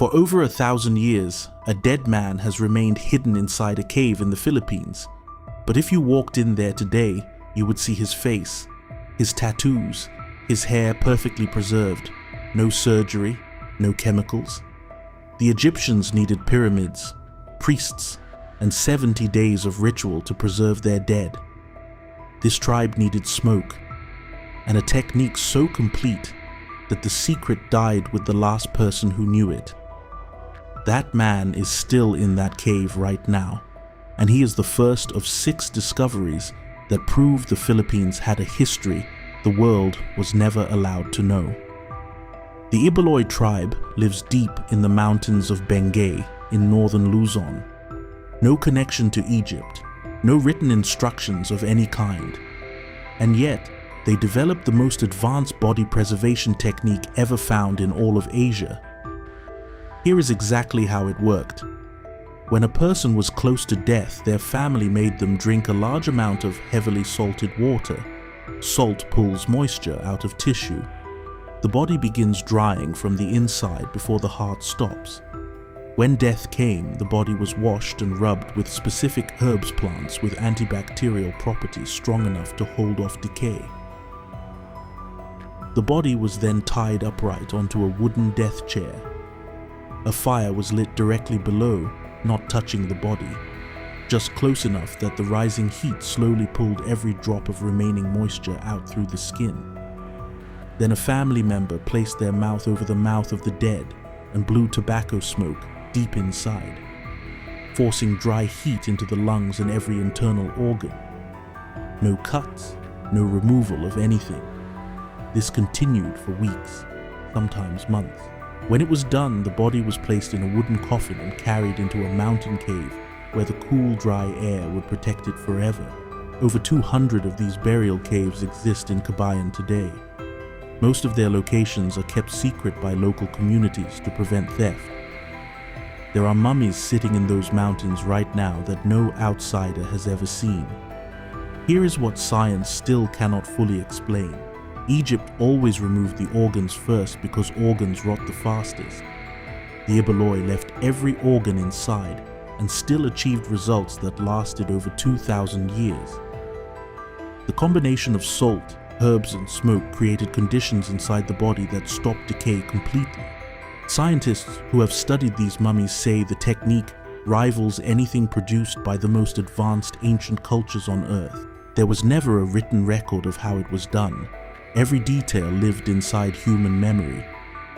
For over 1,000 years, a dead man has remained hidden inside a cave in the Philippines. But if you walked in there today, you would see his face, his tattoos, his hair perfectly preserved, no surgery, no chemicals. The Egyptians needed pyramids, priests, and 70 days of ritual to preserve their dead. This tribe needed smoke, and a technique so complete that the secret died with the last person who knew it. That man is still in that cave right now, and he is the first of 6 discoveries that prove the Philippines had a history the world was never allowed to know. The Ibaloy tribe lives deep in the mountains of Benguet in northern Luzon. No connection to Egypt, no written instructions of any kind, and yet they developed the most advanced body preservation technique ever found in all of Asia. Here is exactly how it worked. When a person was close to death, their family made them drink a large amount of heavily salted water. Salt pulls moisture out of tissue. The body begins drying from the inside before the heart stops. When death came, the body was washed and rubbed with specific herbs plants with antibacterial properties strong enough to hold off decay. The body was then tied upright onto a wooden death chair. A fire was lit directly below, not touching the body, just close enough that the rising heat slowly pulled every drop of remaining moisture out through the skin. Then a family member placed their mouth over the mouth of the dead and blew tobacco smoke deep inside, forcing dry heat into the lungs and every internal organ. No cuts, no removal of anything. This continued for weeks, sometimes months. When it was done, the body was placed in a wooden coffin and carried into a mountain cave where the cool, dry air would protect it forever. Over 200 of these burial caves exist in Cagayan today. Most of their locations are kept secret by local communities to prevent theft. There are mummies sitting in those mountains right now that no outsider has ever seen. Here is what science still cannot fully explain. Egypt always removed the organs first because organs rot the fastest. The Ibaloy left every organ inside and still achieved results that lasted over 2,000 years. The combination of salt, herbs, and smoke created conditions inside the body that stopped decay completely. Scientists who have studied these mummies say the technique rivals anything produced by the most advanced ancient cultures on Earth. There was never a written record of how it was done. Every detail lived inside human memory,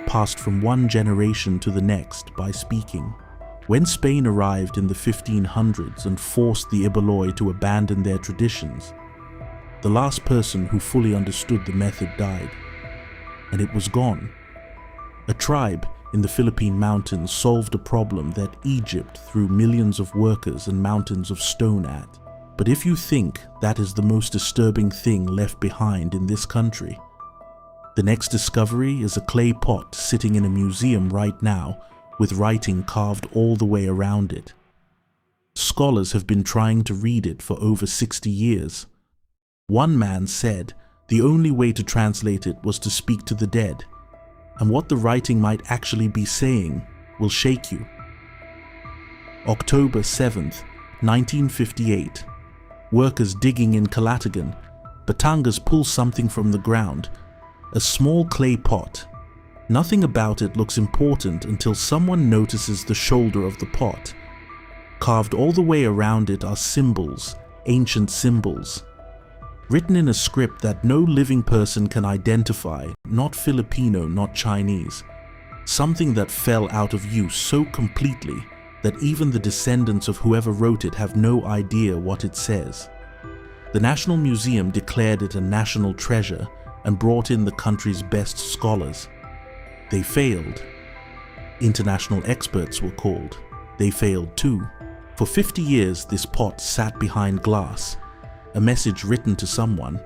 passed from one generation to the next by speaking. When Spain arrived in the 1500s and forced the Ibaloy to abandon their traditions, the last person who fully understood the method died, and it was gone. A tribe in the Philippine mountains solved a problem that Egypt threw millions of workers and mountains of stone at. But if you think that is the most disturbing thing left behind in this country, the next discovery is a clay pot sitting in a museum right now with writing carved all the way around it. Scholars have been trying to read it for over 60 years. One man said the only way to translate it was to speak to the dead, and what the writing might actually be saying will shake you. October 7th, 1958. Workers digging in Calatagan, Batangas pull something from the ground, a small clay pot. Nothing about it looks important until someone notices the shoulder of the pot. Carved all the way around it are symbols, ancient symbols, written in a script that no living person can identify, not Filipino, not Chinese. Something that fell out of use so completely that even the descendants of whoever wrote it have no idea what it says. The National Museum declared it a national treasure and brought in the country's best scholars. They failed. International experts were called. They failed too. For 50 years, this pot sat behind glass, a message written to someone,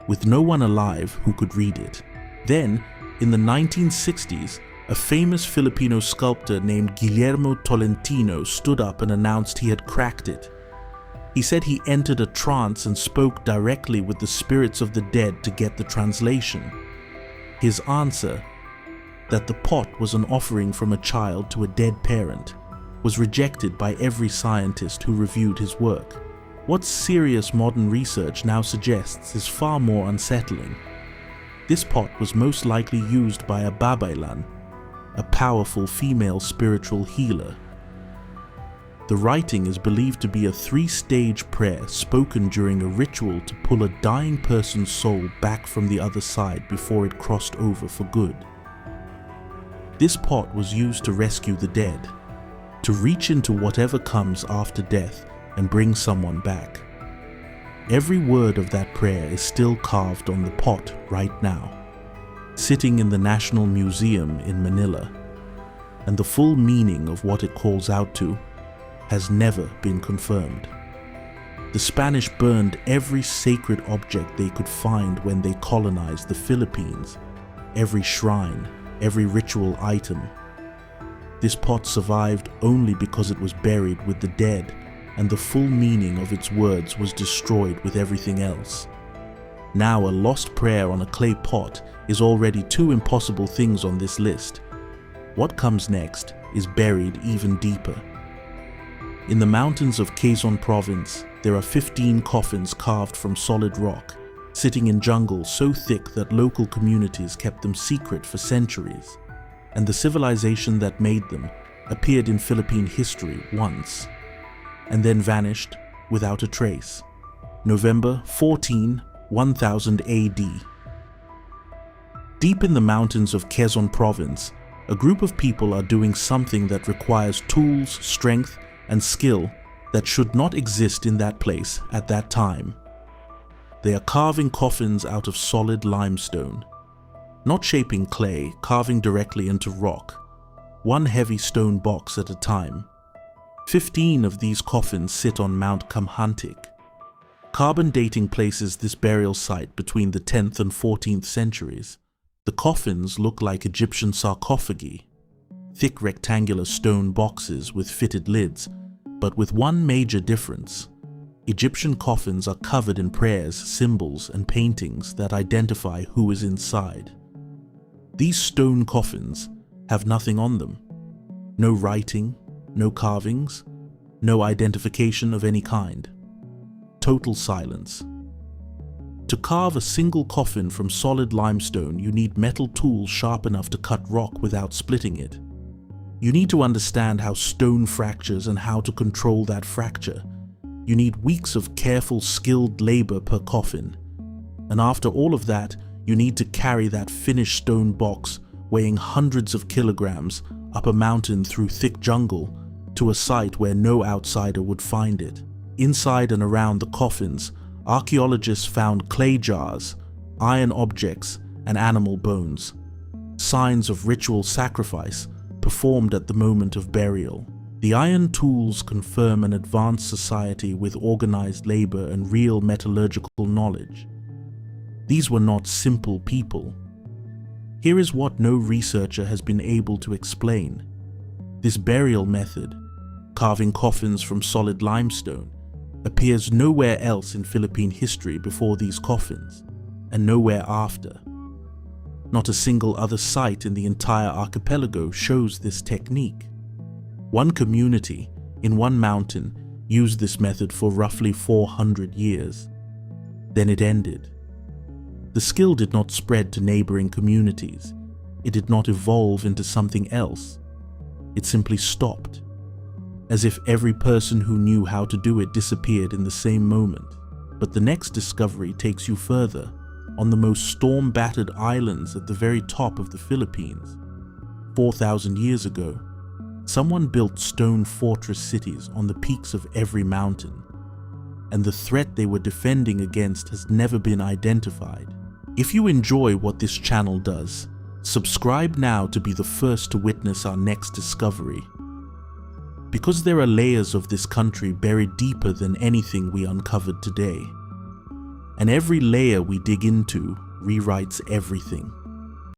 with no one alive who could read it. Then, in the 1960s, a famous Filipino sculptor named Guillermo Tolentino stood up and announced he had cracked it. He said he entered a trance and spoke directly with the spirits of the dead to get the translation. His answer: that the pot was an offering from a child to a dead parent was rejected by every scientist who reviewed his work. What serious modern research now suggests is far more unsettling. This pot was most likely used by a babailan, a powerful female spiritual healer. The writing is believed to be a 3-stage prayer spoken during a ritual to pull a dying person's soul back from the other side before it crossed over for good. This pot was used to rescue the dead, to reach into whatever comes after death and bring someone back. Every word of that prayer is still carved on the pot right now, sitting in the National Museum in Manila, and the full meaning of what it calls out to has never been confirmed. The Spanish burned every sacred object they could find when they colonized the Philippines, every shrine, every ritual item. This pot survived only because it was buried with the dead, and the full meaning of its words was destroyed with everything else. Now a lost prayer on a clay pot is already 2 impossible things on this list. What comes next is buried even deeper. In the mountains of Quezon Province, there are 15 coffins carved from solid rock, sitting in jungle so thick that local communities kept them secret for centuries, and the civilization that made them appeared in Philippine history once, and then vanished without a trace. November 14, 1000 AD. Deep in the mountains of Quezon Province, a group of people are doing something that requires tools, strength, and skill that should not exist in that place at that time. They are carving coffins out of solid limestone, not shaping clay, carving directly into rock, one heavy stone box at a time. 15 of these coffins sit on Mount Kamhantik. Carbon dating places this burial site between the 10th and 14th centuries. The coffins look like Egyptian sarcophagi, thick rectangular stone boxes with fitted lids, but with one major difference. Egyptian coffins are covered in prayers, symbols, and paintings that identify who is inside. These stone coffins have nothing on them. No writing, no carvings, no identification of any kind. Total silence. To carve a single coffin from solid limestone, you need metal tools sharp enough to cut rock without splitting it. You need to understand how stone fractures and how to control that fracture. You need weeks of careful, skilled labor per coffin. And after all of that, you need to carry that finished stone box weighing hundreds of kilograms up a mountain through thick jungle to a site where no outsider would find it. Inside and around the coffins, archaeologists found clay jars, iron objects, and animal bones, signs of ritual sacrifice performed at the moment of burial. The iron tools confirm an advanced society with organized labor and real metallurgical knowledge. These were not simple people. Here is what no researcher has been able to explain. This burial method, carving coffins from solid limestone, appears nowhere else in Philippine history before these coffins, and nowhere after. Not a single other site in the entire archipelago shows this technique. One community, in one mountain, used this method for roughly 400 years. Then it ended. The skill did not spread to neighboring communities. It did not evolve into something else. It simply stopped, as if every person who knew how to do it disappeared in the same moment. But the next discovery takes you further, on the most storm-battered islands at the very top of the Philippines. 4,000 years ago, someone built stone fortress cities on the peaks of every mountain, and the threat they were defending against has never been identified. If you enjoy what this channel does, subscribe now to be the first to witness our next discovery. Because there are layers of this country buried deeper than anything we uncovered today, and every layer we dig into rewrites everything.